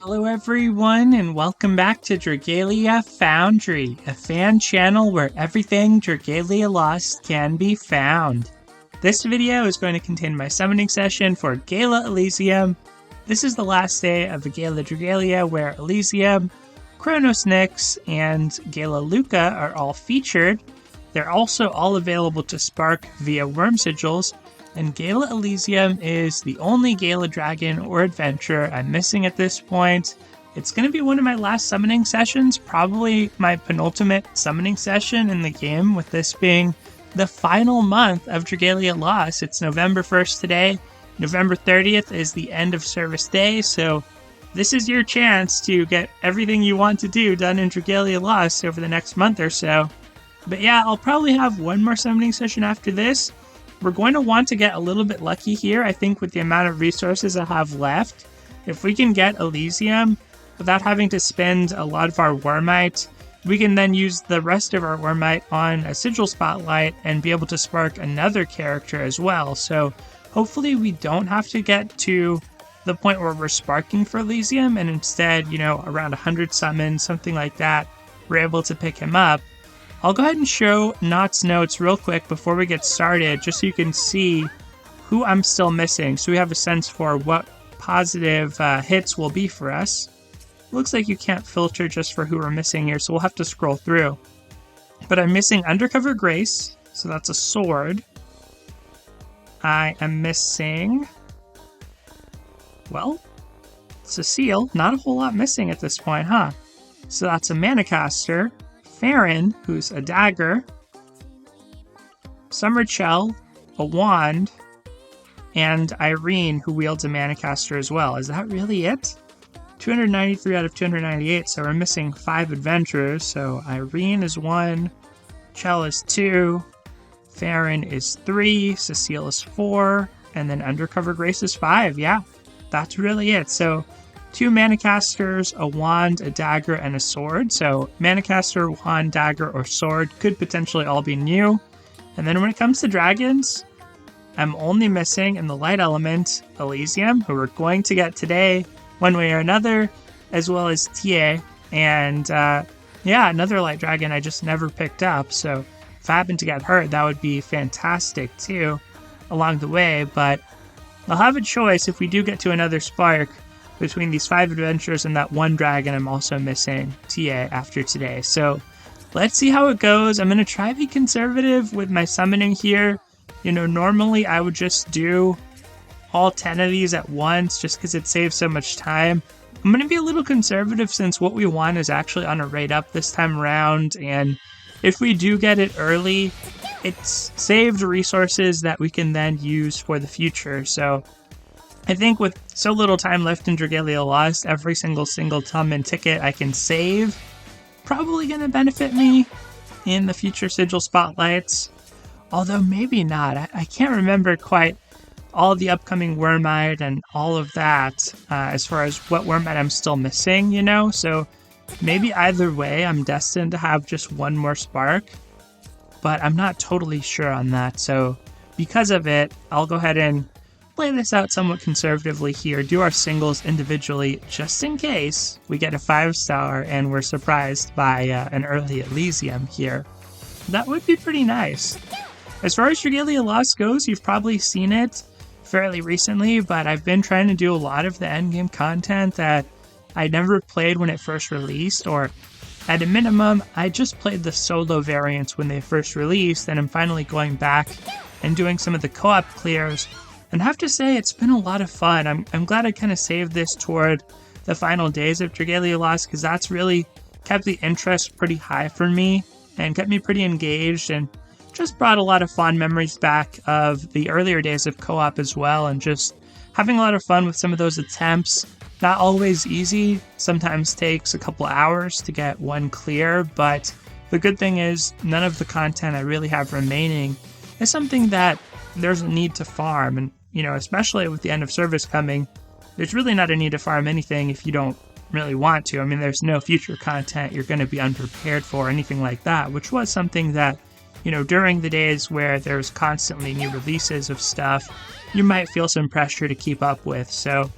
Hello everyone and welcome back to Dragalia Foundry, a fan channel where everything Dragalia Lost can be found. This video is going to contain my summoning session for Gala Elysium. This is the last day of the Gala Dragalia where Elysium, Chronos Nyx, and Gala Luca are all featured. They're also all available to spark via worm sigils, and Gala Elysium is the only Gala dragon or adventure I'm missing at this point. It's going to be one of my last summoning sessions, probably my penultimate summoning session in the game, with this being the final month of Dragalia Lost. It's November 1st today. November 30th is the end of service day, so this is your chance to get everything you want to do done in Dragalia Lost over the next month or so. But yeah, I'll probably have one more summoning session after this. We're going to want to get a little bit lucky here, I think, with the amount of resources I have left. If we can get Elysium without having to spend a lot of our Wormite, we can then use the rest of our Wormite on a Sigil Spotlight and be able to spark another character as well. So hopefully we don't have to get to the point where we're sparking for Elysium, and instead, around 100 summons, something like that, we're able to pick him up. I'll go ahead and show Nott's notes real quick before we get started, just so you can see who I'm still missing, so we have a sense for what positive hits will be for us. Looks like you can't filter just for who we're missing here, so we'll have to scroll through. But I'm missing Undercover Grace, so that's a sword. I am missing, well, Cecile. Not a whole lot missing at this point, huh? So that's a Mana Caster. Farron, who's a dagger, Summerchell, a wand, and Irene, who wields a Mana Caster as well. Is that really it? 293 out of 298, so we're missing 5 adventurers. So Irene is 1, Chell is 2, Farron is 3, Cecile is 4, and then Undercover Grace is 5. Yeah, that's really it. So 2 Mana Casters, a wand, a dagger, and a sword. So Mana Caster, wand, dagger, or sword could potentially all be new. And then when it comes to dragons, I'm only missing in the light element Elysium, who we're going to get today one way or another, as well as TA. And yeah, another light dragon I just never picked up. So if I happen to get her, that would be fantastic too along the way. But I'll have a choice if we do get to another spark between these 5 adventures and that one dragon I'm also missing, TA, after today. So let's see how it goes. I'm going to try to be conservative with my summoning here. Normally I would just do all 10 of these at once just because it saves so much time. I'm going to be a little conservative since what we want is actually on a rate up this time around, and if we do get it early, it's saved resources that we can then use for the future. So I think with so little time left in Dragalia Lost, every single summon ticket I can save probably going to benefit me in the future Sigil Spotlights. Although maybe not. I can't remember quite all the upcoming Wormite and all of that as far as what Wormite I'm still missing, So maybe either way I'm destined to have just one more spark, but I'm not totally sure on that. So because of it, I'll go ahead and play this out somewhat conservatively here, do our singles individually just in case we get a 5-star and we're surprised by an early Elysium here. That would be pretty nice. As far as Dragalia Lost goes, you've probably seen it fairly recently, but I've been trying to do a lot of the endgame content that I never played when it first released, or at a minimum, I just played the solo variants when they first released, and I'm finally going back and doing some of the co-op clears. And I have to say, it's been a lot of fun. I'm glad I kind of saved this toward the final days of Dragalia Lost, because that's really kept the interest pretty high for me and kept me pretty engaged, and just brought a lot of fond memories back of the earlier days of co-op as well, and just having a lot of fun with some of those attempts. Not always easy, sometimes takes a couple hours to get one clear, but the good thing is none of the content I really have remaining is something that there's a need to farm. And especially with the end of service coming, there's really not a need to farm anything if you don't really want to. I mean, there's no future content you're going to be unprepared for, or anything like that, which was something that, during the days where there's constantly new releases of stuff, you might feel some pressure to keep up with. So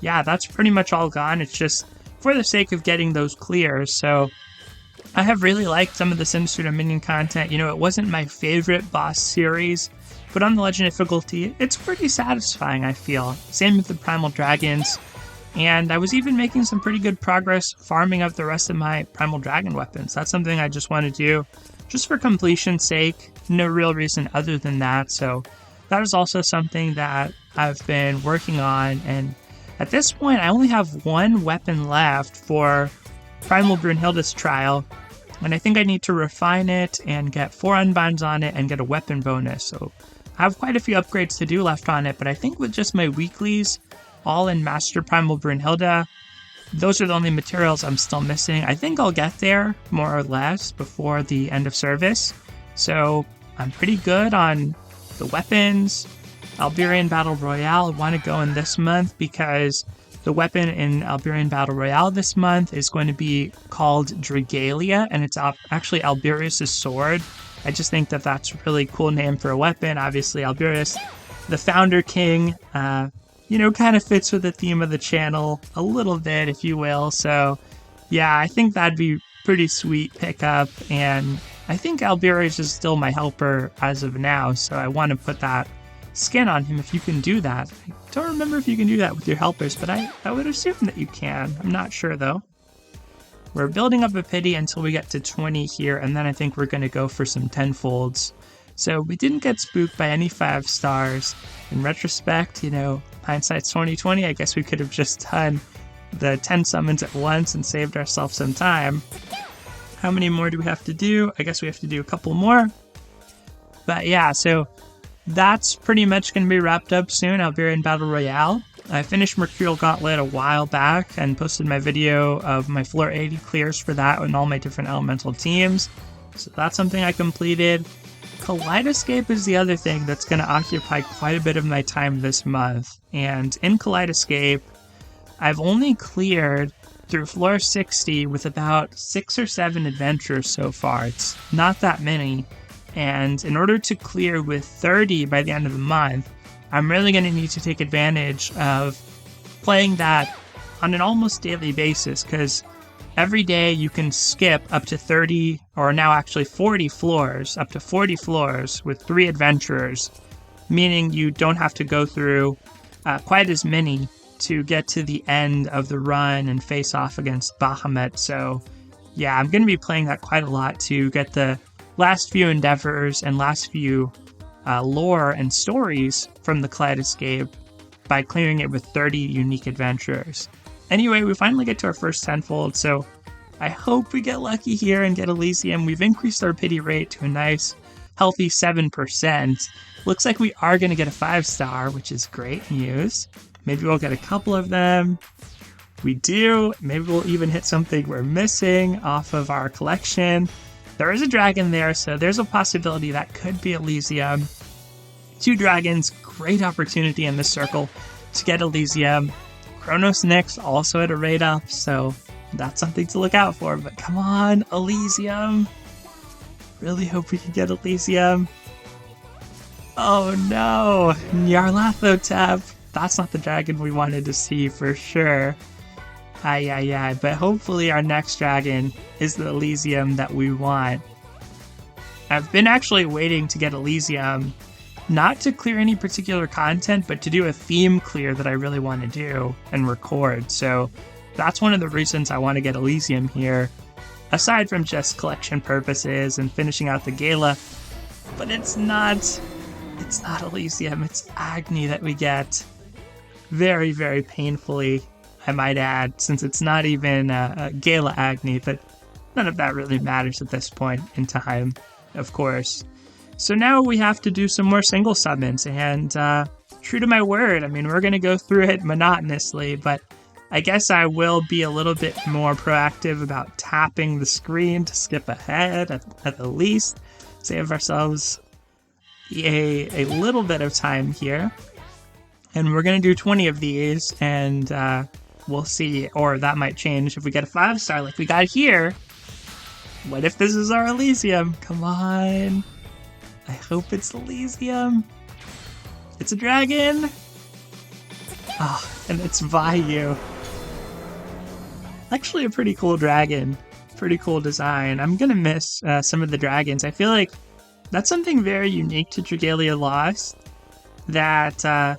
yeah, that's pretty much all gone. It's just for the sake of getting those clears. So I have really liked some of the Sinister Dominion content. You know, it wasn't my favorite boss series, but on the Legend difficulty, it's pretty satisfying, I feel. Same with the Primal Dragons. And I was even making some pretty good progress farming up the rest of my Primal Dragon weapons. That's something I just want to do just for completion's sake. No real reason other than that. So that is also something that I've been working on. And at this point, I only have one weapon left for Primal Brunhilde's Trial. And I think I need to refine it and get 4 unbinds on it and get a weapon bonus. So I have quite a few upgrades to do left on it. But I think with just my weeklies, all in Master Primal Brunhilde, those are the only materials I'm still missing. I think I'll get there, more or less, before the end of service. So I'm pretty good on the weapons. Alberian Battle Royale, I want to go in this month because the weapon in Alberian Battle Royale this month is going to be called Dragalia, and it's actually Alberius' sword. I just think that that's a really cool name for a weapon. Obviously, Alberius, the Founder King, you know, kind of fits with the theme of the channel a little bit, if you will. So, yeah, I think that'd be pretty sweet pickup. And I think Alberius is still my helper as of now, so I want to put that skin on him if you can do that. I don't remember if you can do that with your helpers, but I would assume that you can. I'm not sure, though. We're building up a pity until we get to 20 here, and then I think we're going to go for some 10-folds. So we didn't get spooked by any 5 stars. In retrospect, you know, hindsight's 2020. I guess we could have just done the 10 summons at once and saved ourselves some time. How many more do we have to do? I guess we have to do a couple more. But yeah, so that's pretty much going to be wrapped up soon, Alberian Battle Royale. I finished Mercurial Gauntlet a while back and posted my video of my floor 80 clears for that and all my different elemental teams. So that's something I completed. Kaleidoscape is the other thing that's going to occupy quite a bit of my time this month. And in Kaleidoscape, I've only cleared through floor 60 with about 6 or 7 adventures so far. It's not that many. And in order to clear with 30 by the end of the month, I'm really going to need to take advantage of playing that on an almost daily basis, because every day you can skip up to 30, or now actually 40 floors, up to 40 floors with 3 adventurers, meaning you don't have to go through quite as many to get to the end of the run and face off against Bahamut. So yeah, I'm going to be playing that quite a lot to get the last few endeavors and last few lore and stories from the Kaleidoscape by clearing it with 30 unique adventures. Anyway, we finally get to our first 10-fold, so I hope we get lucky here and get Elysium. We've increased our pity rate to a nice, healthy 7%. Looks like we are going to get a 5-star, which is great news. Maybe we'll get a couple of them. We do. Maybe we'll even hit something we're missing off of our collection. There is a dragon there, so there's a possibility that could be Elysium. 2 dragons, great opportunity in this circle to get Elysium. Chronos Nyx also at a rate up, so that's something to look out for. But come on, Elysium. Really hope we can get Elysium. Oh no, Nyarlathotep. That's not the dragon we wanted to see for sure. But hopefully our next dragon is the Elysium that we want. I've been actually waiting to get Elysium, not to clear any particular content, but to do a theme clear that I really want to do and record. So that's one of the reasons I want to get Elysium here, aside from just collection purposes and finishing out the Gala. But it's not Elysium, it's Agni that we get. Very, very painfully, I might add, since it's not even a Gala Agni, but none of that really matters at this point in time, of course. So now we have to do some more single summons, and true to my word, I mean, we're going to go through it monotonously, but I guess I will be a little bit more proactive about tapping the screen to skip ahead at the least, save ourselves a little bit of time here. And we're going to do 20 of these, and we'll see, or that might change if we get a 5-star like we got here. What if this is our Elysium? Come on. I hope it's Elysium. It's a dragon. Oh, and it's Vayu. Actually a pretty cool dragon. Pretty cool design. I'm gonna miss some of the dragons. I feel like that's something very unique to Dragalia Lost that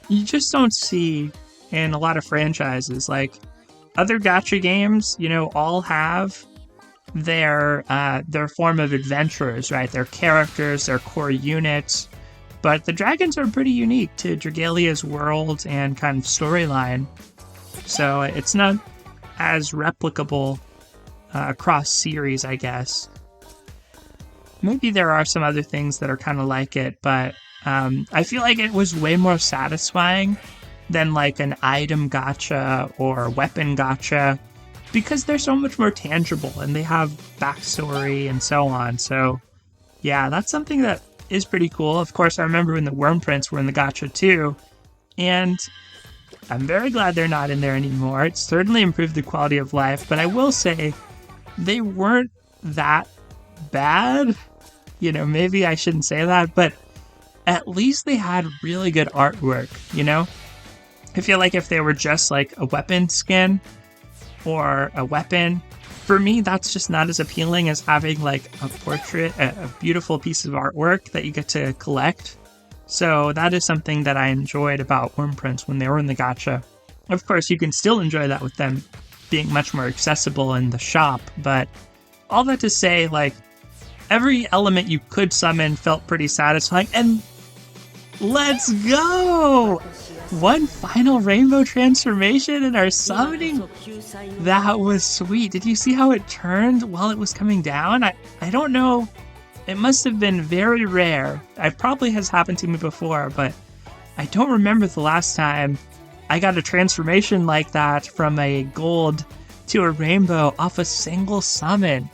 you just don't see in a lot of franchises. Like, other gacha games, you know, all have their form of adventurers, right? Their characters, their core units. But the dragons are pretty unique to Dragalia's world and kind of storyline. So it's not as replicable across series, I guess. Maybe there are some other things that are kind of like it, but I feel like it was way more satisfying than like an item gacha or weapon gacha, because they're so much more tangible and they have backstory and so on. So yeah, that's something that is pretty cool. Of course, I remember when the Worm Prints were in the gacha too, and I'm very glad they're not in there anymore. It certainly improved the quality of life, but I will say they weren't that bad. You know, maybe I shouldn't say that, but at least they had really good artwork, you know? I feel like if they were just like a weapon skin or a weapon, for me, that's just not as appealing as having like a portrait, a beautiful piece of artwork that you get to collect. So that is something that I enjoyed about Worm Prints when they were in the gacha. Of course, you can still enjoy that with them being much more accessible in the shop, but all that to say, like, every element you could summon felt pretty satisfying, and let's go! One final rainbow transformation in our summoning? That was sweet. Did you see how it turned while it was coming down? I don't know. It must have been very rare. It probably has happened to me before, but I don't remember the last time I got a transformation like that from a gold to a rainbow off a single summon.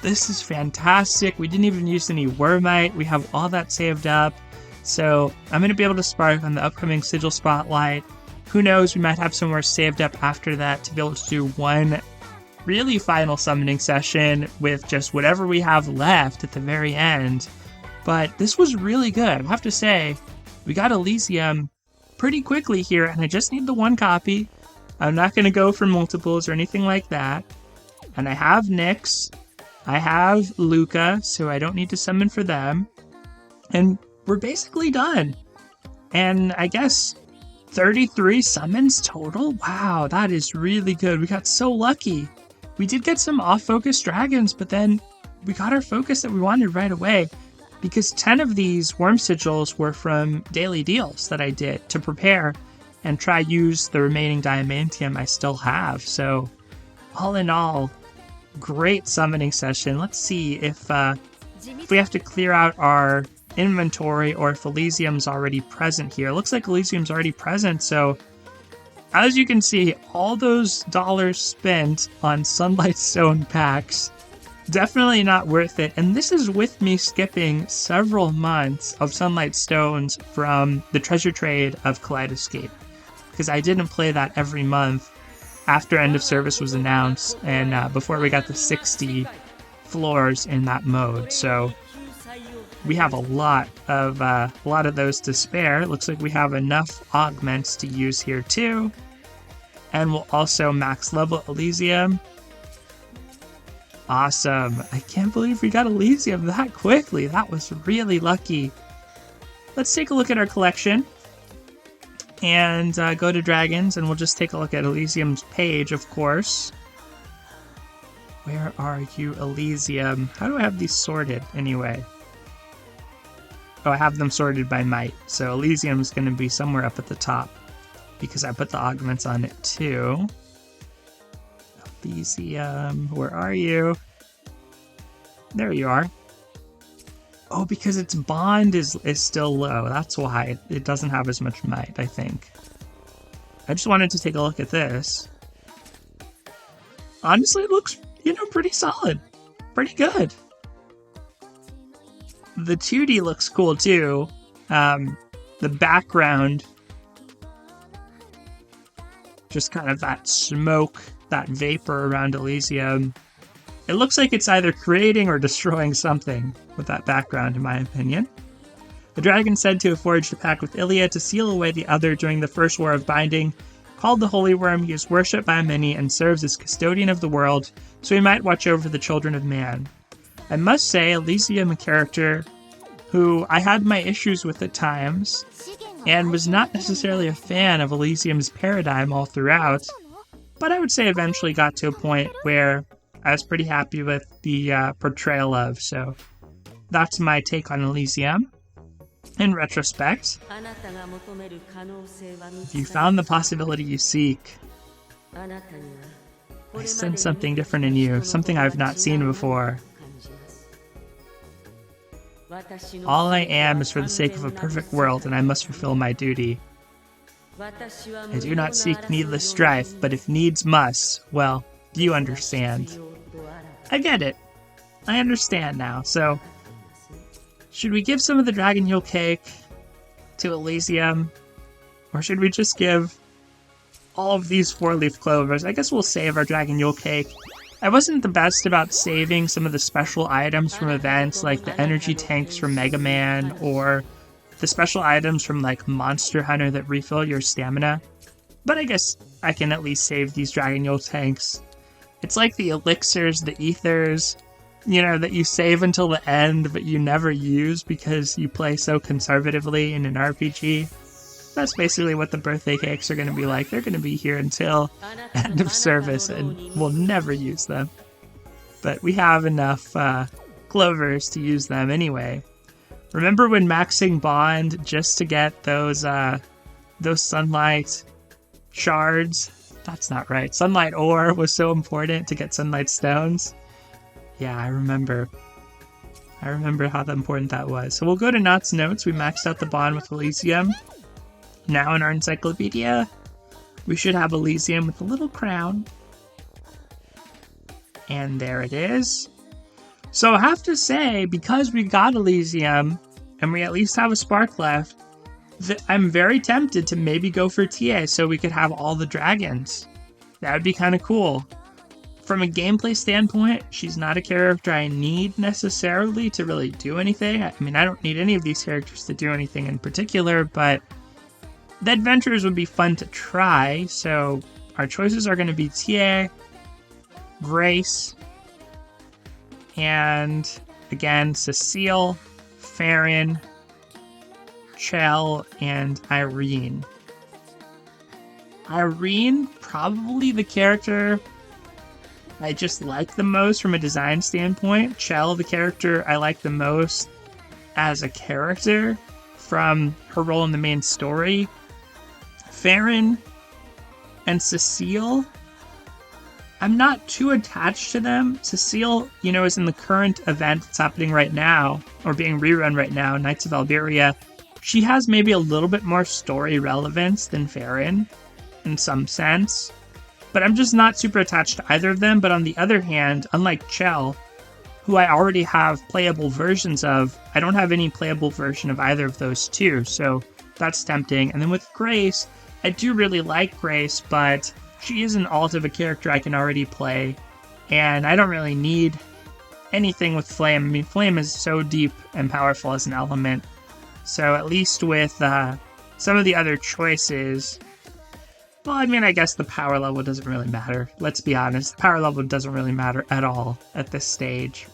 This is fantastic. We didn't even use any Wormite. We have all that saved up. So I'm going to be able to spark on the upcoming Sigil Spotlight. Who knows, we might have some more saved up after that to be able to do one really final summoning session with just whatever we have left at the very end. But this was really good. I have to say, we got Elysium pretty quickly here, and I just need the one copy. I'm not going to go for multiples or anything like that. And I have Nyx. I have Luca, so I don't need to summon for them. And we're basically done. And I guess 33 summons total? Wow, that is really good. We got so lucky. We did get some off-focus dragons, but then we got our focus that we wanted right away, because 10 of these worm sigils were from daily deals that I did to prepare and try use the remaining diamantium I still have. So all in all, great summoning session. Let's see if we have to clear out our inventory or if Elysium's already present here. It looks like Elysium's already present, so as you can see, all those dollars spent on Sunlight Stone packs, definitely not worth it. And this is with me skipping several months of Sunlight Stones from the treasure trade of Kaleidoscape, because I didn't play that every month after End of Service was announced and before we got the 60 floors in that mode. So we have a lot of those to spare. It looks like we have enough augments to use here too. And we'll also max level Elysium. Awesome. I can't believe we got Elysium that quickly. That was really lucky. Let's take a look at our collection and go to Dragons, and we'll just take a look at Elysium's page, of course. Where are you, Elysium? How do I have these sorted anyway? Oh, I have them sorted by might. So Elysium is going to be somewhere up at the top because I put the augments on it too. Elysium, where are you? There you are. Oh, because its bond is still low. That's why it doesn't have as much might, I think. I just wanted to take a look at this. Honestly, it looks, pretty solid. Pretty good. The 2D looks cool too. The background, just kind of that smoke, that vapor around Elysium. It looks like it's either creating or destroying something with that background, in my opinion. The dragon said to have forged a pact with Ilia to seal away the other during the First War of Binding. Called the Holy Worm, he is worshipped by many and serves as custodian of the world, so he might watch over the children of man. I must say, Elysium, a character who I had my issues with at times, and was not necessarily a fan of Elysium's paradigm all throughout, but I would say eventually got to a point where I was pretty happy with the portrayal of, so that's my take on Elysium. In retrospect, you found the possibility you seek. I sense something different in you, something I've not seen before. All I am is for the sake of a perfect world, and I must fulfill my duty. I do not seek needless strife, but if needs must, well, you understand. I get it. I understand now, so should we give some of the Dragon Yule Cake to Elysium? Or should we just give all of these 4-leaf clovers? I guess we'll save our Dragon Yule Cake. I wasn't the best about saving some of the special items from events, like the energy tanks from Mega Man, or the special items from like Monster Hunter that refill your stamina. But I guess I can at least save these Dragon Yule tanks. It's like the elixirs, the ethers, you know, that you save until the end, but you never use because you play so conservatively in an RPG. That's basically what the birthday cakes are going to be like. They're going to be here until end of service, and we'll never use them. But we have enough clovers to use them anyway. Remember when maxing Bond just to get those sunlight shards? That's not right. Sunlight ore was so important to get sunlight stones. Yeah, I remember. I remember how important that was. So we'll go to Knott's notes. We maxed out the Bond with Elysium. Now in our encyclopedia, we should have Elysium with a little crown. And there it is. So I have to say, because we got Elysium, and we at least have a spark left, I'm very tempted to maybe go for TA so we could have all the dragons. That would be kind of cool. From a gameplay standpoint, she's not a character I need necessarily to really do anything. I mean, I don't need any of these characters to do anything in particular, but the adventures would be fun to try. So our choices are going to be TA, Grace, and again, Cecile, Farron, Chell, and Irene. Irene, probably the character I just like the most from a design standpoint. Chell, the character I like the most as a character from her role in the main story. Farron and Cecile, I'm not too attached to them. Cecile, you know, is in the current event that's happening right now, or being rerun right now, Knights of Alberia. She has maybe a little bit more story relevance than Farron, in some sense. But I'm just not super attached to either of them. But on the other hand, unlike Chell, who I already have playable versions of, I don't have any playable version of either of those two. So that's tempting. And then with Grace, I do really like Grace, but she is an alt of a character I can already play. And I don't really need anything with Flame. I mean, Flame is so deep and powerful as an element. So at least with some of the other choices, well, I mean, I guess the power level doesn't really matter. Let's be honest, the power level doesn't really matter at all at this stage.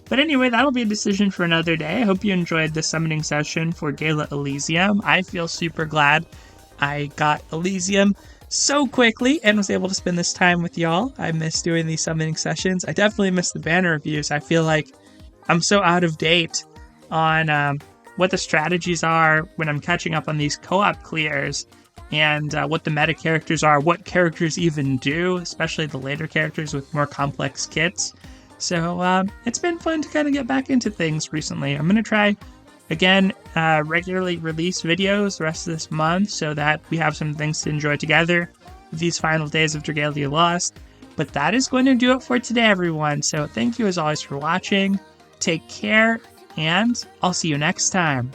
But anyway, that'll be a decision for another day. I hope you enjoyed this summoning session for Gala Elysium. I feel super glad I got Elysium so quickly and was able to spend this time with y'all. I miss doing these summoning sessions. I definitely miss the banner reviews. I feel like I'm so out of date on what the strategies are when I'm catching up on these co-op clears, and what the meta characters are, what characters even do, especially the later characters with more complex kits. So it's been fun to kind of get back into things recently. I'm going to try, again, regularly release videos the rest of this month so that we have some things to enjoy together with these final days of Dragalia Lost. But that is going to do it for today, everyone. So thank you as always for watching. Take care, and I'll see you next time.